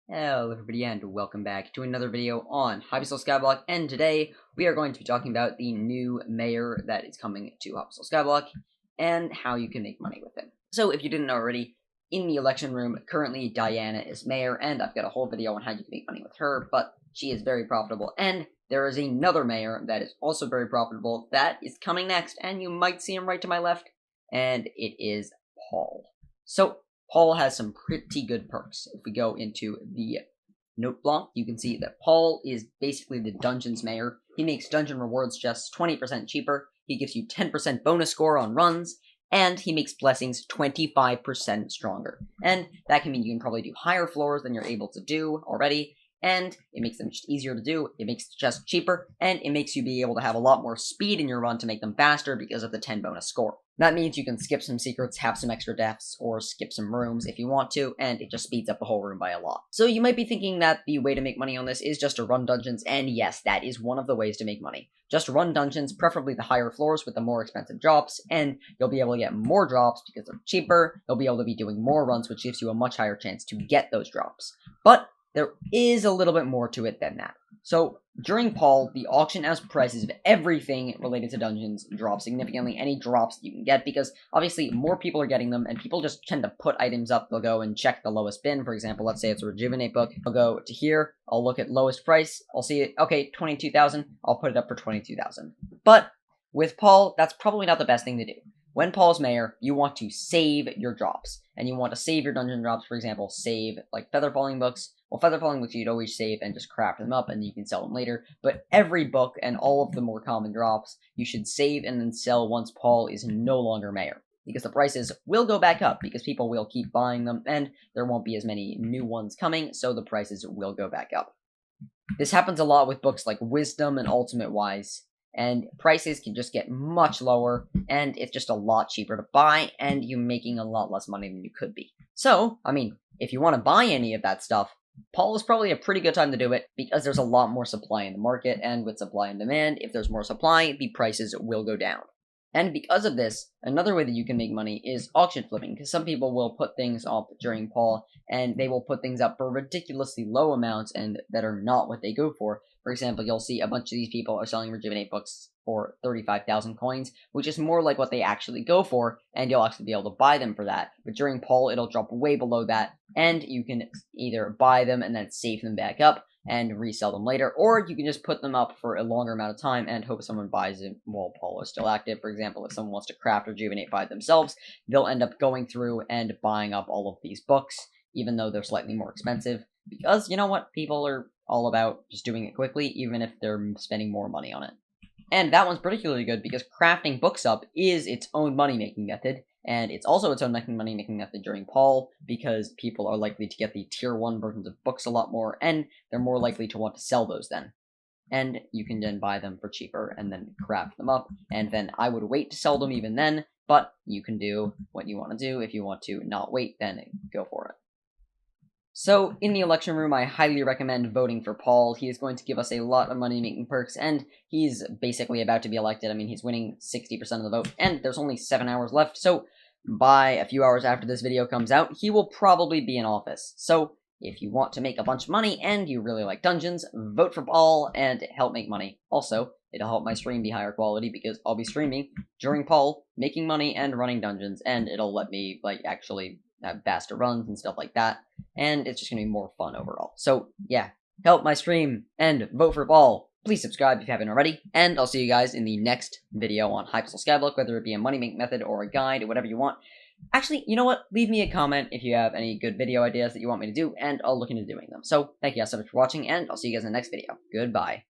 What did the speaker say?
Hello everybody and welcome back to another video on Hypixel Skyblock, and today we are going to be talking about the new mayor that is coming to Hypixel Skyblock and how you can make money with him. So if you didn't know already, in the election room, currently Diana is mayor, and I've got a whole video on how you can make money with her, but she is very profitable, and there is another mayor that is also very profitable that is coming next, and you might see him right to my left, and it is Paul. So Paul has some pretty good perks. If we go into the note block, you can see that Paul is basically the dungeons mayor. He makes dungeon rewards just 20% cheaper, he gives you 10% bonus score on runs, and he makes blessings 25% stronger. And that can mean you can probably do higher floors than you're able to do already, and it makes them just easier to do, it makes it just cheaper, and it makes you be able to have a lot more speed in your run to make them faster because of the 10 bonus score. That means you can skip some secrets, have some extra deaths, or skip some rooms if you want to, and it just speeds up the whole room by a lot. So you might be thinking that the way to make money on this is just to run dungeons, and yes, that is one of the ways to make money. Just run dungeons, preferably the higher floors with the more expensive drops, and you'll be able to get more drops because they're cheaper, you'll be able to be doing more runs, which gives you a much higher chance to get those drops. But there is a little bit more to it than that. So, during Paul, the auction house prices of everything related to dungeons drop significantly. Any drops that you can get, because obviously more people are getting them, and people just tend to put items up. They'll go and check the lowest bin. For example, let's say it's a Rejuvenate book. I'll go to here, I'll look at lowest price, I'll see it, okay, 22,000, I'll put it up for 22,000. But with Paul, that's probably not the best thing to do. When Paul's mayor, you want to save your drops, and you want to save your dungeon drops. For example, save like feather falling books. Well, feather falling books you'd always save and just craft them up, and you can sell them later. But every book and all of the more common drops, you should save and then sell once Paul is no longer mayor, because the prices will go back up because people will keep buying them, and there won't be as many new ones coming, so the prices will go back up. This happens a lot with books like Wisdom and Ultimate Wise, and prices can just get much lower, and it's just a lot cheaper to buy, and you're making a lot less money than you could be. So, I mean, if you want to buy any of that stuff, Paul is probably a pretty good time to do it, because there's a lot more supply in the market, and with supply and demand, if there's more supply, the prices will go down. And because of this, another way that you can make money is auction flipping, because some people will put things up during Paul, and they will put things up for ridiculously low amounts and that are not what they go for. For example, you'll see a bunch of these people are selling Rejuvenate books for 35,000 coins, which is more like what they actually go for, and you'll actually be able to buy them for that. But during Paul, it'll drop way below that, and you can either buy them and then save them back up and resell them later, or you can just put them up for a longer amount of time and hope someone buys it while Paul is still active. For example, if someone wants to craft Rejuvenate by themselves, they'll end up going through and buying up all of these books, even though they're slightly more expensive, because, you know what, people are all about just doing it quickly, even if they're spending more money on it. And that one's particularly good because crafting books up is its own money-making method, and it's also its own money-making method during Paul, because people are likely to get the tier 1 versions of books a lot more, and they're more likely to want to sell those then. And you can then buy them for cheaper, and then craft them up, and then I would wait to sell them even then, but you can do what you want to do. If you want to not wait, then go for it. So, in the election room, I highly recommend voting for Paul. He is going to give us a lot of money-making perks, and he's basically about to be elected. I mean, he's winning 60% of the vote, and there's only 7 hours left, so by a few hours after this video comes out, he will probably be in office. So, if you want to make a bunch of money, and you really like dungeons, vote for Paul, and help make money. Also, it'll help my stream be higher quality, because I'll be streaming during Paul, making money and running dungeons, and it'll let me, actually have faster runs and stuff like that, and it's just gonna be more fun overall. So, yeah, help my stream, and vote for Paul. Please subscribe if you haven't already, and I'll see you guys in the next video on Hypixel Skyblock, whether it be a money-making method or a guide or whatever you want. Actually, you know what? Leave me a comment if you have any good video ideas that you want me to do, and I'll look into doing them. So, thank you guys so much for watching, and I'll see you guys in the next video. Goodbye.